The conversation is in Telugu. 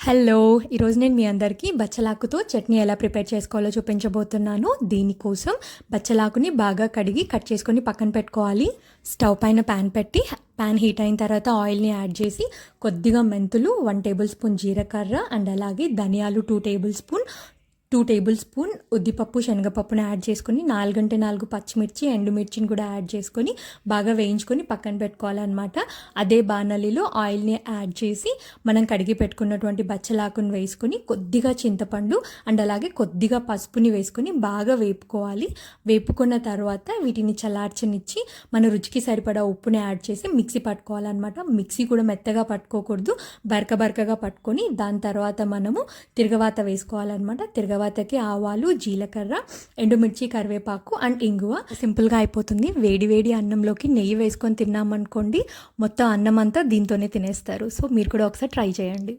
హలో! ఈరోజు నేను మీ అందరికీ బచ్చలాకుతో చట్నీ ఎలా ప్రిపేర్ చేసుకోవాలో చూపించబోతున్నాను. దీనికోసం బచ్చలాకుని బాగా కడిగి కట్ చేసుకొని పక్కన పెట్టుకోవాలి. స్టవ్ పైన ప్యాన్ పెట్టి ప్యాన్ హీట్ అయిన తర్వాత ఆయిల్ని యాడ్ చేసి కొద్దిగా మెంతులు, 1 టేబుల్ స్పూన్ జీలకర్ర అండ్ అలాగే ధనియాలు 2 టేబుల్ స్పూన్ ఉద్దిపప్పు, శనగపప్పును యాడ్ చేసుకొని 4 పచ్చిమిర్చి, ఎండుమిర్చిని కూడా యాడ్ చేసుకొని బాగా వేయించుకొని పక్కన పెట్టుకోవాలన్నమాట. అదే బాణలిలో ఆయిల్ని యాడ్ చేసి మనం కడిగి పెట్టుకున్నటువంటి బచ్చలాకుని వేసుకొని కొద్దిగా చింతపండు అండ్ అలాగే కొద్దిగా పసుపుని వేసుకొని బాగా వేపుకోవాలి. వేపుకున్న తర్వాత వీటిని చల్లార్చనిచ్చి మన రుచికి సరిపడా ఉప్పుని యాడ్ చేసి మిక్సీ పట్టుకోవాలన్నమాట. మిక్సీ కూడా మెత్తగా పట్టుకోకూడదు, బరకగా పట్టుకొని దాని తర్వాత మనము తిరగవాత వేసుకోవాలన్నమాట. తిరగవాతకి ఆవాలు, జీలకర్ర, ఎండుమిర్చి, కరివేపాకు అండ్ ఇంగువ. సింపుల్గా అయిపోతుంది. వేడి అన్నంలోకి నెయ్యి వేసుకొని తిన్నామనుకోండి, మొత్తం అన్నం అంతా దీంతోనే తినేస్తారు. సో మీరు కూడా ఒకసారి ట్రై చేయండి.